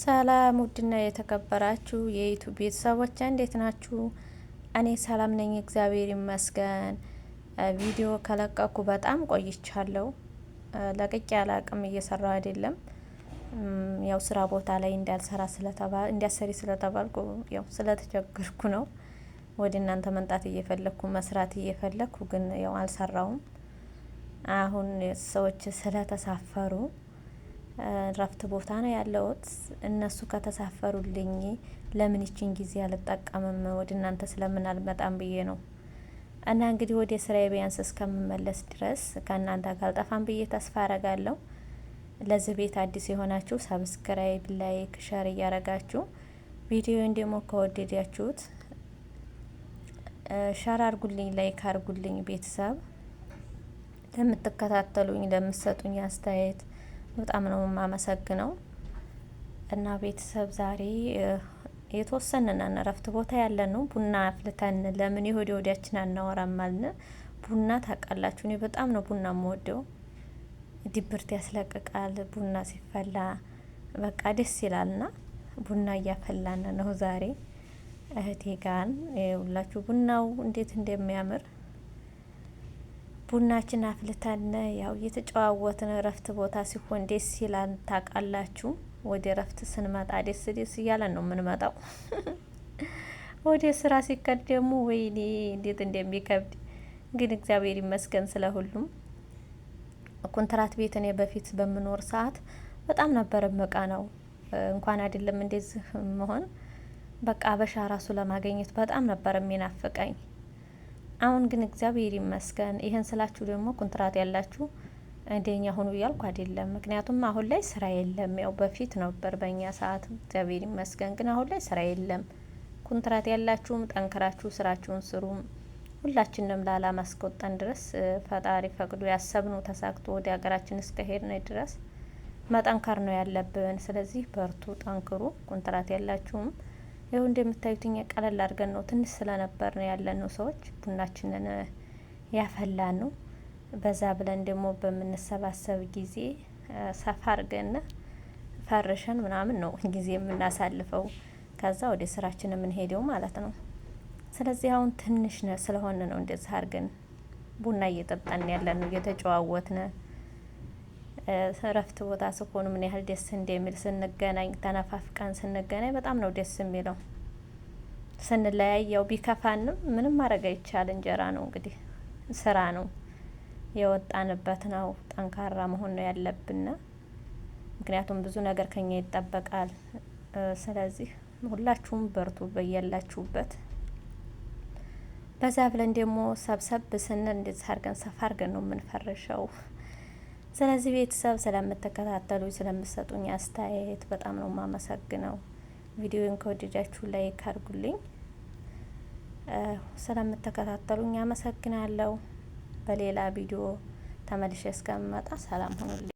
ሰላም ውድና የተከበራችሁ የዩቲዩብ ቤተሰቦች እንዴት ናችሁ? እኔ ሰላም ነኝ፣ እግዚአብሔር ይመስገን። ቪዲዮ ከለቀኩ በጣም ቆይቻለሁ። ለቅቄ አላቅም፣ እየሰራው አይደለም። ያው ስራ ቦታ ላይ እንዲያሰሪ ስለተባልኩ ያው ስለተቸገርኩ ነው ወደ እናንተ መምጣት እየፈለኩ መስራት እየፈለኩ ግን ያው አልሰራውም። አሁን ሰዎች ስለተሳፈሩ ረፍት ቦታ ነው ያለሁት። እነሱ ከተሳፈሩልኝ ለምን ይችን ጊዜ አልጠቀምም ወደ እናንተ ስለምን አልመጣም ብዬ ነው። እና እንግዲህ ወደ ስራዬ ቢያንስ እስከምመለስ ድረስ ከእናንተ ካልጠፋም ብዬ ተስፋ አረጋለሁ። ለዚህ ቤት አዲስ የሆናችሁ ሰብስክራይብ፣ ላይክ፣ ሸር እያረጋችሁ ቪዲዮን ደግሞ ከወደዳችሁት ሸር አርጉልኝ፣ ላይክ አርጉልኝ። ቤተሰብ ለምትከታተሉኝ ለምትሰጡኝ አስተያየት በጣም ነው የማመሰግነው። እና ቤተሰብ ዛሬ የተወሰነን እረፍት ቦታ ያለ ነው። ቡና አፍልተን ለምን የሆዲ ወዲያችን አናወራም አልን። ቡና ታውቃላችሁ፣ እኔ በጣም ነው ቡና የምወደው። ድብርት ያስለቅቃል ቡና ሲፈላ፣ በቃ ደስ ይላልና ቡና እያፈላን ነው ዛሬ እህቴ ጋር። ሁላችሁ ቡናው እንዴት እንደሚያምር ቡናችን አፍልተን ያው እየተጨዋወትን እረፍት ቦታ ሲሆን ደስ ይላል። ታውቃላችሁ ወደ እረፍት ስንመጣ ደስ እያለን ነው የምንመጣው። ወደ ስራ ሲከድ ደግሞ ወይኔ እንዴት እንደሚከብድ ግን እግዚአብሔር ይመስገን ስለ ሁሉም። ኮንትራት ቤት እኔ በፊት በምኖር ሰዓት በጣም ነበር መቃ ነው እንኳን አይደለም እንደዚህ መሆን፣ በቃ አበሻ ራሱ ለማግኘት በጣም ነበር የሚናፍቀኝ። አሁን ግን እግዚአብሔር ይመስገን። ይሄን ስላችሁ ደግሞ ኮንትራት ያላችሁ እንደኛ ሆኑ እያልኩ አይደለም። ምክንያቱም አሁን ላይ ስራ የለም። ያው በፊት ነበር በእኛ ሰዓት እግዚአብሔር ይመስገን፣ ግን አሁን ላይ ስራ የለም። ኮንትራት ያላችሁም ጠንክራችሁ ስራችሁን ስሩ። ሁላችንም ላላማ እስከወጣን ድረስ ፈጣሪ ፈቅዶ ያሰብነው ተሳክቶ ወደ ሀገራችን እስከሄድን ድረስ መጠንከር ነው ያለብን። ስለዚህ በርቱ፣ ጠንክሩ። ኮንትራት ያላችሁም ይኸው እንደምታዩት እኛ ቀለል አድርገን ነው ትንሽ ስለነበር ነው ያለነው ሰዎች ቡናችንን ያፈላን ነው። በዛ ብለን ደግሞ በምንሰባሰብ ጊዜ ሰፋ አድርገን ፈርሸን ምናምን ነው ጊዜ የምናሳልፈው። ከዛ ወደ ስራችን የምንሄደው ማለት ነው። ስለዚህ አሁን ትንሽ ስለሆነ ነው እንደዚህ አድርገን ቡና እየጠጣን ያለነው እየተጨዋወትን። እረፍት ቦታ ስሆኑ ምን ያህል ደስ እንደሚል ስንገናኝ፣ ተነፋፍቀን ስንገናኝ በጣም ነው ደስ የሚለው። ስንለያይ ያው ቢከፋንም ምንም ማድረግ አይቻል። እንጀራ ነው እንግዲህ፣ ስራ ነው የወጣንበት ነው። ጠንካራ መሆን ነው ያለብን። ምክንያቱም ብዙ ነገር ከኛ ይጠበቃል። ስለዚህ ሁላችሁም በርቱ በያላችሁበት። በዛ ብለን ደግሞ ሰብሰብ ስንል እንደዚህ አድርገን ሰፋ አድርገን ነው የምንፈርሸው። ስለዚህ ቤተሰብ ስለምትከታተሉ ስለምትሰጡኝ አስተያየት በጣም ነው የማመሰግነው። ቪዲዮን ከወደዳችሁ ላይክ አድርጉልኝ። ስለምትከታተሉኝ አመሰግናለሁ። በሌላ ቪዲዮ ተመልሼ እስከምመጣ ሰላም ሁኑልኝ።